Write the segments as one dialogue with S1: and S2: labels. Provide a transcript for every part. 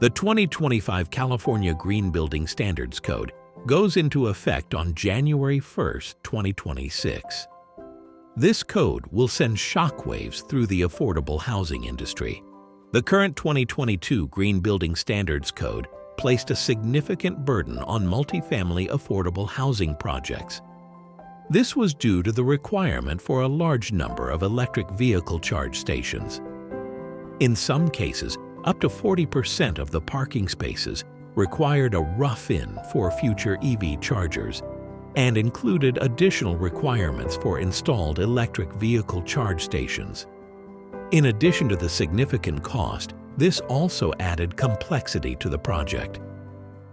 S1: The 2025 California Green Building Standards Code goes into effect on January 1, 2026. This code will send shockwaves through the affordable housing industry. The current 2022 Green Building Standards Code placed a significant burden on multifamily affordable housing projects. This was due to the requirement for a large number of electric vehicle charge stations. In some cases, up to 40% of the parking spaces required a rough-in for future EV chargers and included additional requirements for installed electric vehicle charge stations. In addition to the significant cost, this also added complexity to the project.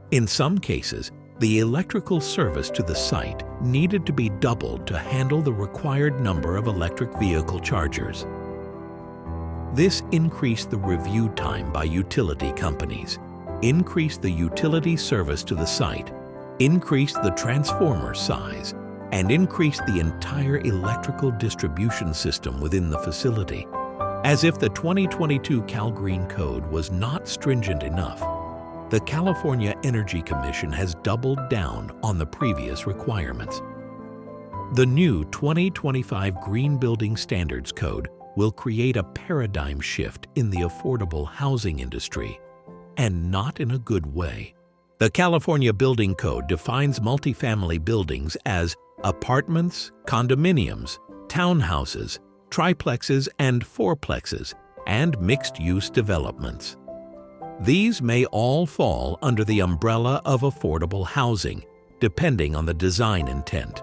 S1: In some cases, the electrical service to the site needed to be doubled to handle the required number of electric vehicle chargers. This increased the review time by utility companies, increased the utility service to the site, increased the transformer size, and increased the entire electrical distribution system within the facility. As if the 2022 CalGreen Code was not stringent enough, the California Energy Commission has doubled down on the previous requirements. The new 2025 Green Building Standards Code will create a paradigm shift in the affordable housing industry, and not in a good way. The California Building Code defines multifamily buildings as apartments, condominiums, townhouses, triplexes and fourplexes, and mixed-use developments. These may all fall under the umbrella of affordable housing, depending on the design intent.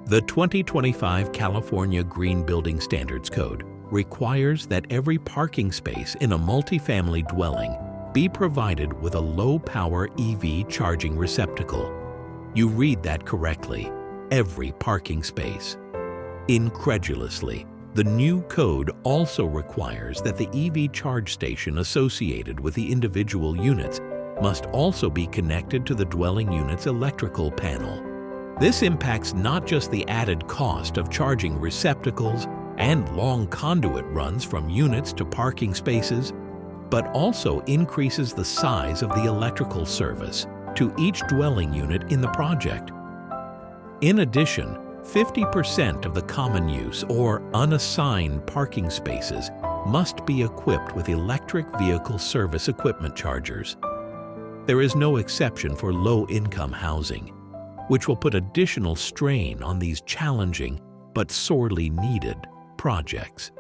S1: The 2025 California Green Building Standards Code requires that every parking space in a multifamily dwelling be provided with a low-power EV charging receptacle. You read that correctly, every parking space. Incredulously, the new code also requires that the EV charge station associated with the individual units must also be connected to the dwelling unit's electrical panel. This impacts not just the added cost of charging receptacles and long conduit runs from units to parking spaces, but also increases the size of the electrical service to each dwelling unit in the project. In addition, 50% of the common use or unassigned parking spaces must be equipped with electric vehicle service equipment chargers. There is no exception for low-income housing, which will put additional strain on these challenging but sorely needed projects.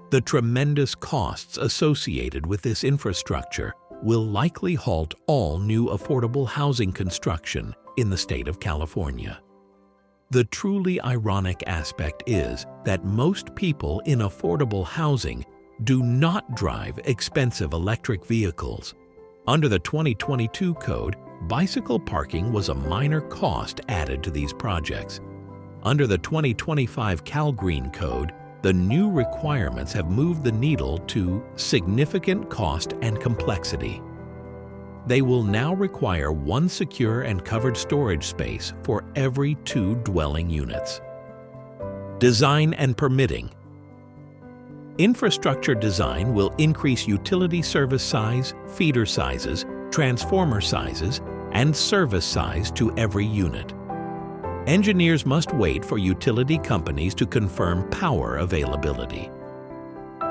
S1: The tremendous costs associated with this infrastructure will likely halt all new affordable housing construction in the state of California. The truly ironic aspect is that most people in affordable housing do not drive expensive electric vehicles. Under the 2022 code, bicycle parking was a minor cost added to these projects. Under the 2025 CalGreen Code, the new requirements have moved the needle to significant cost and complexity. They will now require one secure and covered storage space for every 2 dwelling units. Design and permitting. Infrastructure design will increase utility service size, feeder sizes, transformer sizes, and service size to every unit. Engineers must wait for utility companies to confirm power availability.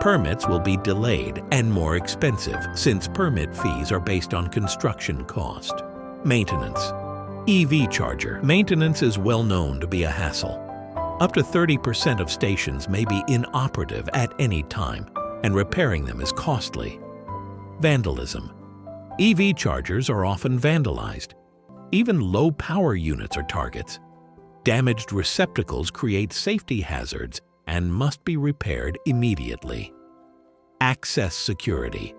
S1: Permits will be delayed and more expensive since permit fees are based on construction cost. Maintenance. EV charger maintenance is well known to be a hassle. Up to 30% of stations may be inoperative at any time, and repairing them is costly. Vandalism. EV chargers are often vandalized. Even low-power units are targets. Damaged receptacles create safety hazards and must be repaired immediately. Access security.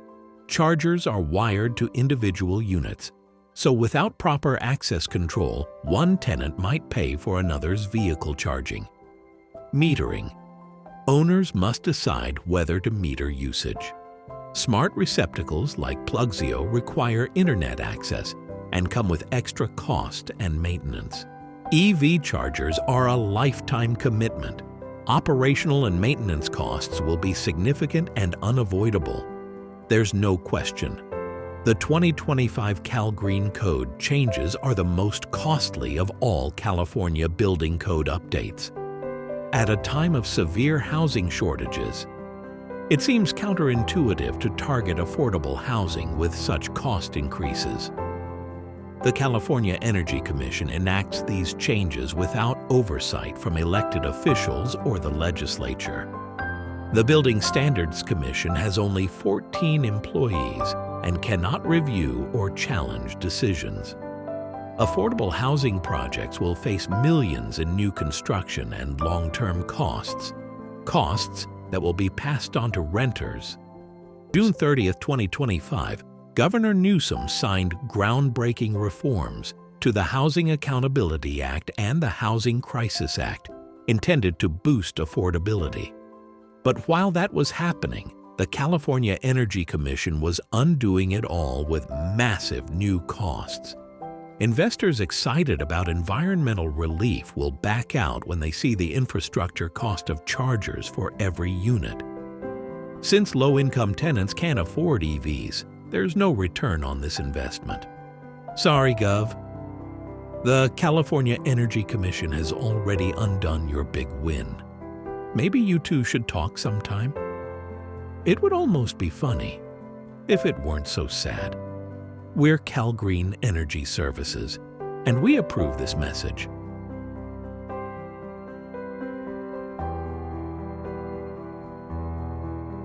S1: Chargers are wired to individual units, so without proper access control, one tenant might pay for another's vehicle charging. Metering. Owners must decide whether to meter usage. Smart receptacles like Plugzio require internet access and come with extra cost and maintenance. EV chargers are a lifetime commitment. Operational and maintenance costs will be significant and unavoidable. There's no question. The 2025 CalGreen Code changes are the most costly of all California building code updates. At a time of severe housing shortages, it seems counterintuitive to target affordable housing with such cost increases. The California Energy Commission enacts these changes without oversight from elected officials or the legislature. The Building Standards Commission has only 14 employees and cannot review or challenge decisions. Affordable housing projects will face millions in new construction and long-term costs that will be passed on to renters. June 30, 2025, Governor Newsom signed groundbreaking reforms to the Housing Accountability Act and the Housing Crisis Act, intended to boost affordability. But while that was happening, the California Energy Commission was undoing it all with massive new costs. Investors excited about environmental relief will back out when they see the infrastructure cost of chargers for every unit. Since low-income tenants can't afford EVs, there's no return on this investment. Sorry, Gov. The California Energy Commission has already undone your big win. Maybe you two should talk sometime. It would almost be funny if it weren't so sad. We're CalGreen Energy Services, and we approve this message.